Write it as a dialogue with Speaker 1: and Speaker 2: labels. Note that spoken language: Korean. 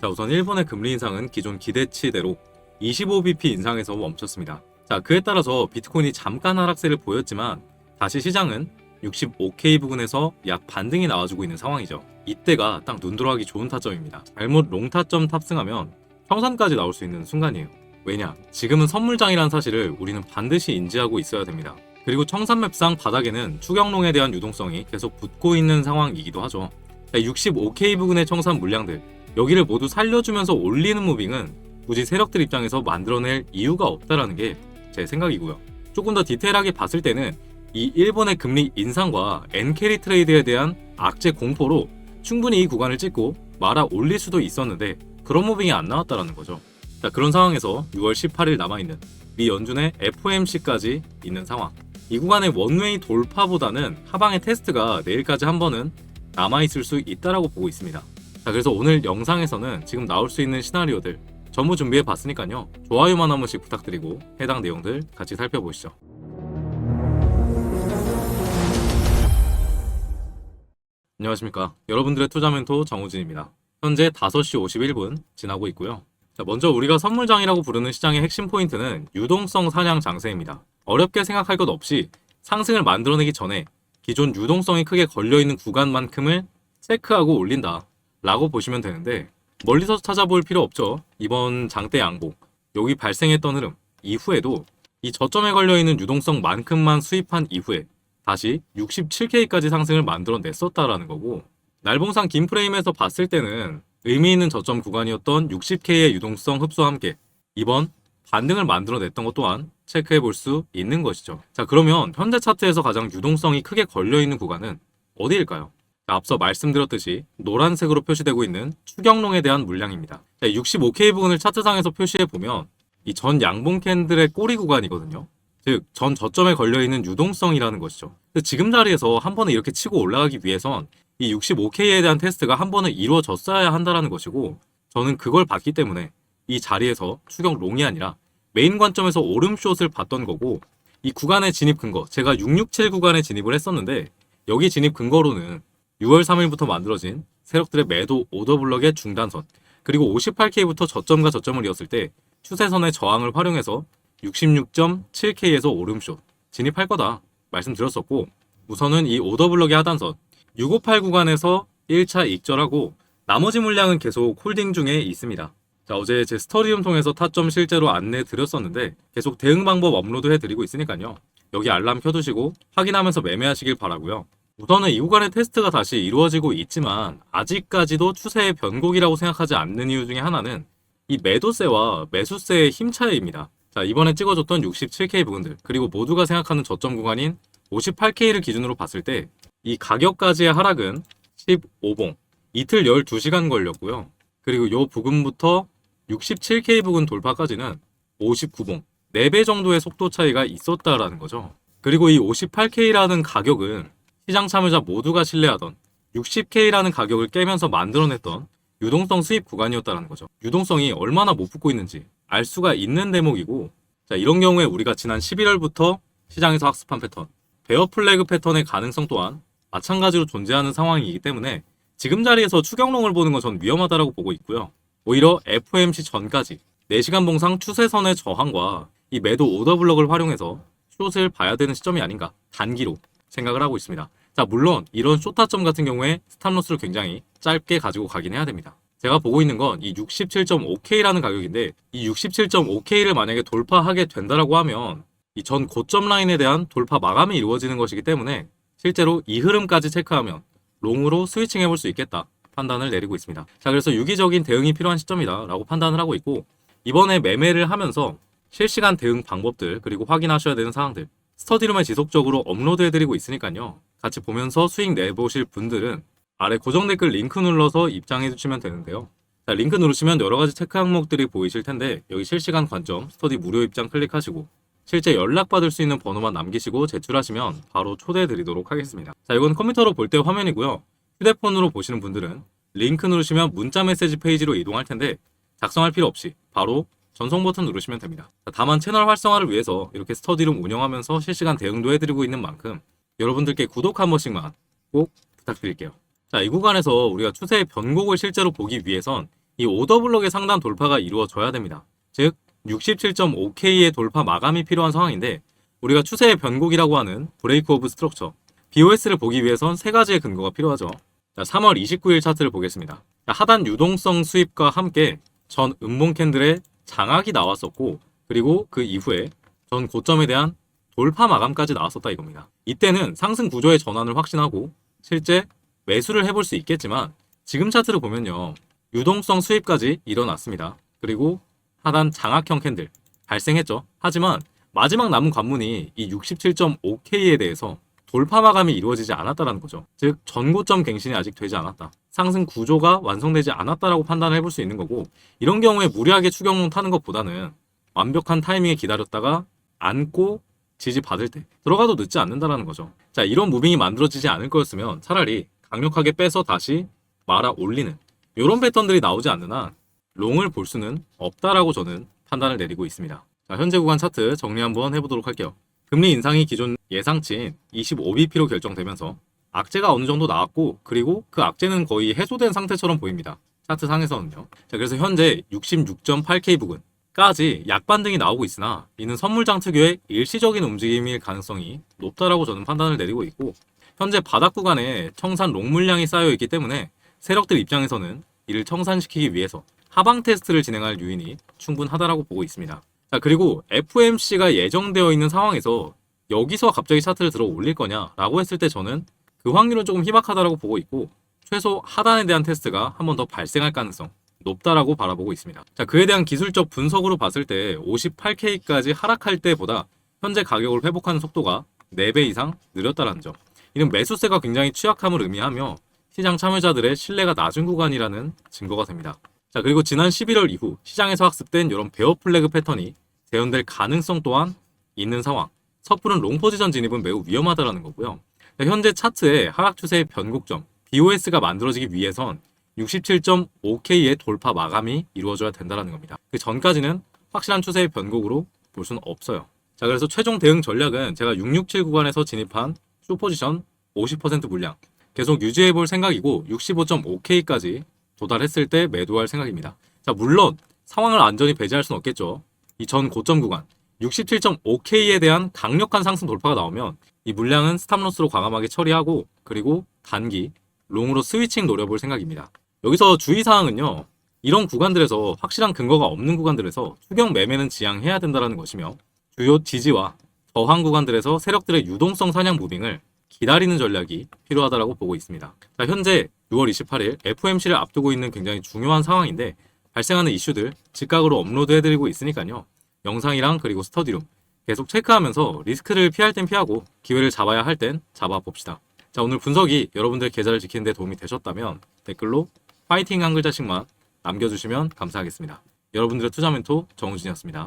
Speaker 1: 자, 우선 일본의 금리 인상은 기존 기대치대로 25bp 인상에서 멈췄습니다. 자, 그에 따라서 비트코인이 잠깐 하락세를 보였지만 다시 시장은 65K 부근에서 약 반등이 나와주고 있는 상황이죠. 이때가 딱 눈돌아가기 좋은 타점입니다. 잘못 롱타점 탑승하면 평선까지 나올 수 있는 순간이에요. 왜냐? 지금은 선물장이라는 사실을 우리는 반드시 인지하고 있어야 됩니다. 그리고 청산맵상 바닥에는 추경롱에 대한 유동성이 계속 붙고 있는 상황이기도 하죠. 65K 부근의 청산 물량들, 여기를 모두 살려주면서 올리는 무빙은 굳이 세력들 입장에서 만들어낼 이유가 없다라는 게 제 생각이고요. 조금 더 디테일하게 봤을 때는 이 일본의 금리 인상과 엔캐리 트레이드에 대한 악재 공포로 충분히 이 구간을 찍고 말아 올릴 수도 있었는데 그런 무빙이 안 나왔다라는 거죠. 자, 그런 상황에서 6월 18일 남아있는 미 연준의 FOMC까지 있는 상황. 이 구간의 원웨이 돌파보다는 하방의 테스트가 내일까지 한 번은 남아있을 수 있다라고 보고 있습니다. 자, 그래서 오늘 영상에서는 지금 나올 수 있는 시나리오들 전부 준비해 봤으니까요. 좋아요만 한 번씩 부탁드리고 해당 내용들 같이 살펴보시죠. 안녕하십니까. 여러분들의 투자 멘토 정우진입니다. 현재 5시 51분 지나고 있고요. 자, 먼저 우리가 선물장이라고 부르는 시장의 핵심 포인트는 유동성 사냥 장세입니다. 어렵게 생각할 것 없이 상승을 만들어내기 전에 기존 유동성이 크게 걸려있는 구간만큼을 체크하고 올린다 라고 보시면 되는데, 멀리서 찾아볼 필요 없죠. 이번 장대 양복, 여기 발생했던 흐름 이후에도 이 저점에 걸려있는 유동성만큼만 수입한 이후에 다시 67K까지 상승을 만들어냈었다라는 거고, 날봉상 긴 프레임에서 봤을 때는 의미 있는 저점 구간이었던 60K의 유동성 흡수와 함께 이번 반등을 만들어냈던 것 또한 체크해 볼 수 있는 것이죠. 자, 그러면 현재 차트에서 가장 유동성이 크게 걸려있는 구간은 어디일까요? 자, 앞서 말씀드렸듯이 노란색으로 표시되고 있는 추경롱에 대한 물량입니다. 65K 부분을 차트상에서 표시해 보면 이 전 양봉 캔들의 꼬리 구간이거든요. 즉, 전 저점에 걸려있는 유동성이라는 것이죠. 지금 자리에서 한 번에 이렇게 치고 올라가기 위해선 이 65K에 대한 테스트가 한 번은 이루어졌어야 한다는 것이고, 저는 그걸 봤기 때문에 이 자리에서 추경롱이 아니라 메인 관점에서 오름숏을 봤던 거고, 이 구간의 진입 근거, 제가 667 구간에 진입을 했었는데 여기 진입 근거로는 6월 3일부터 만들어진 세력들의 매도 오더블럭의 중단선, 그리고 58K부터 저점과 저점을 이었을 때 추세선의 저항을 활용해서 66.7K에서 오름숏 진입할 거다 말씀드렸었고, 우선은 이 오더블럭의 하단선 658 구간에서 1차 익절하고 나머지 물량은 계속 홀딩 중에 있습니다. 자, 어제 제 스터디움 통해서 타점 실제로 안내 드렸었는데 계속 대응 방법 업로드 해드리고 있으니까요. 여기 알람 켜두시고 확인하면서 매매하시길 바라고요. 우선은 이 구간의 테스트가 다시 이루어지고 있지만 아직까지도 추세의 변곡이라고 생각하지 않는 이유 중에 하나는 이 매도세와 매수세의 힘 차이입니다. 자, 이번에 찍어줬던 67K 부분들, 그리고 모두가 생각하는 저점 구간인 58K를 기준으로 봤을 때 이 가격까지의 하락은 15봉, 이틀 12시간 걸렸고요. 그리고 이 부근부터 67K 부근 돌파까지는 59봉, 4배 정도의 속도 차이가 있었다라는 거죠. 그리고 이 58K라는 가격은 시장 참여자 모두가 신뢰하던 60K라는 가격을 깨면서 만들어냈던 유동성 수입 구간이었다는 거죠. 유동성이 얼마나 못 붙고 있는지 알 수가 있는 대목이고, 자, 이런 경우에 우리가 지난 11월부터 시장에서 학습한 패턴, 베어 플래그 패턴의 가능성 또한 마찬가지로 존재하는 상황이기 때문에 지금 자리에서 추경롱을 보는 건 전 위험하다라고 보고 있고요. 오히려 FOMC 전까지 4시간 봉상 추세선의 저항과 이 매도 오더블럭을 활용해서 숏을 봐야 되는 시점이 아닌가 단기로 생각을 하고 있습니다. 자, 물론 이런 숏타점 같은 경우에 스탑로스를 굉장히 짧게 가지고 가긴 해야 됩니다. 제가 보고 있는 건 이 67.5K라는 가격인데, 이 67.5K를 만약에 돌파하게 된다라고 하면 이 전 고점 라인에 대한 돌파 마감이 이루어지는 것이기 때문에 실제로 이 흐름까지 체크하면 롱으로 스위칭 해볼 수 있겠다 판단을 내리고 있습니다. 자, 그래서 유기적인 대응이 필요한 시점이다 라고 판단을 하고 있고, 이번에 매매를 하면서 실시간 대응 방법들, 그리고 확인하셔야 되는 사항들 스터디룸에 지속적으로 업로드 해드리고 있으니까요. 같이 보면서 수익 내보실 분들은 아래 고정 댓글 링크 눌러서 입장해 주시면 되는데요. 자, 링크 누르시면 여러가지 체크 항목들이 보이실 텐데, 여기 실시간 관점 스터디 무료 입장 클릭하시고 실제 연락받을 수 있는 번호만 남기시고 제출하시면 바로 초대해 드리도록 하겠습니다. 자, 이건 컴퓨터로 볼 때 화면이고요. 휴대폰으로 보시는 분들은 링크 누르시면 문자 메시지 페이지로 이동할 텐데 작성할 필요 없이 바로 전송 버튼 누르시면 됩니다. 자, 다만 채널 활성화를 위해서 이렇게 스터디룸 운영하면서 실시간 대응도 해드리고 있는 만큼 여러분들께 구독 한 번씩만 꼭 부탁드릴게요. 자, 이 구간에서 우리가 추세의 변곡을 실제로 보기 위해선 이 오더블럭의 상단 돌파가 이루어져야 됩니다. 즉 67.5K의 돌파 마감이 필요한 상황인데 우리가 추세의 변곡이라고 하는 브레이크 오브 스트럭처 BOS를 보기 위해선 세 가지의 근거가 필요하죠. 자, 3월 29일 차트를 보겠습니다. 자, 하단 유동성 수입과 함께 전 음봉 캔들의 장악이 나왔었고 그리고 그 이후에 전 고점에 대한 돌파 마감까지 나왔었다 이겁니다. 이때는 상승 구조의 전환을 확신하고 실제 매수를 해볼 수 있겠지만 지금 차트를 보면요. 유동성 수입까지 일어났습니다. 그리고 하단 장악형 캔들 발생했죠. 하지만 마지막 남은 관문이 이 67.5K에 대해서 돌파 마감이 이루어지지 않았다는 거죠. 즉 전고점 갱신이 아직 되지 않았다. 상승 구조가 완성되지 않았다라고 판단을 해볼 수 있는 거고 이런 경우에 무리하게 추격론 타는 것보다는 완벽한 타이밍에 기다렸다가 안고 지지받을 때 들어가도 늦지 않는다라는 거죠. 자, 이런 무빙이 만들어지지 않을 거였으면 차라리 강력하게 빼서 다시 말아 올리는 이런 패턴들이 나오지 않는 한 롱을 볼 수는 없다라고 저는 판단을 내리고 있습니다. 자, 현재 구간 차트 정리 한번 해보도록 할게요. 금리 인상이 기존 예상치인 25bp로 결정되면서 악재가 어느 정도 나왔고 그리고 그 악재는 거의 해소된 상태처럼 보입니다. 차트 상에서는요. 자, 그래서 현재 66.8K 부근까지 약반등이 나오고 있으나 이는 선물장 특유의 일시적인 움직임일 가능성이 높다라고 저는 판단을 내리고 있고 현재 바닥 구간에 청산 롱 물량이 쌓여 있기 때문에 세력들 입장에서는 이를 청산시키기 위해서 하방 테스트를 진행할 요인이 충분하다라고 보고 있습니다. 자, 그리고 FOMC가 예정되어 있는 상황에서 여기서 갑자기 차트를 들어 올릴 거냐라고 했을 때 저는 그 확률은 조금 희박하다라고 보고 있고 최소 하단에 대한 테스트가 한 번 더 발생할 가능성 높다라고 바라보고 있습니다. 자, 그에 대한 기술적 분석으로 봤을 때 58K까지 하락할 때보다 현재 가격을 회복하는 속도가 4배 이상 느렸다라는 점. 이는 매수세가 굉장히 취약함을 의미하며 시장 참여자들의 신뢰가 낮은 구간이라는 증거가 됩니다. 자, 그리고 지난 11월 이후 시장에서 학습된 이런 베어 플래그 패턴이 재현될 가능성 또한 있는 상황. 섣부른 롱 포지션 진입은 매우 위험하다라는 거고요. 자, 현재 차트의 하락 추세의 변곡점 BOS가 만들어지기 위해선 67.5K의 돌파 마감이 이루어져야 된다는 겁니다. 그 전까지는 확실한 추세의 변곡으로 볼 수는 없어요. 자, 그래서 최종 대응 전략은 제가 667 구간에서 진입한 숏포지션 50% 물량 계속 유지해 볼 생각이고 65.5K까지 도달했을 때 매도할 생각입니다. 자, 물론 상황을 완전히 배제할 수는 없겠죠. 이 전 고점 구간 67.5K에 대한 강력한 상승 돌파가 나오면 이 물량은 스탑로스로 과감하게 처리하고 그리고 단기 롱으로 스위칭 노려볼 생각입니다. 여기서 주의사항은요. 이런 구간들에서 확실한 근거가 없는 구간들에서 추격 매매는 지양해야 된다는 것이며 주요 지지와 저항 구간들에서 세력들의 유동성 사냥 무빙을 기다리는 전략이 필요하다고 보고 있습니다. 자, 현재 6월 28일 FOMC를 앞두고 있는 굉장히 중요한 상황인데 발생하는 이슈들 즉각으로 업로드해드리고 있으니까요. 영상이랑 그리고 스터디룸 계속 체크하면서 리스크를 피할 땐 피하고 기회를 잡아야 할 땐 잡아봅시다. 자, 오늘 분석이 여러분들의 계좌를 지키는 데 도움이 되셨다면 댓글로 파이팅 한 글자씩만 남겨주시면 감사하겠습니다. 여러분들의 투자 멘토 정우진이었습니다.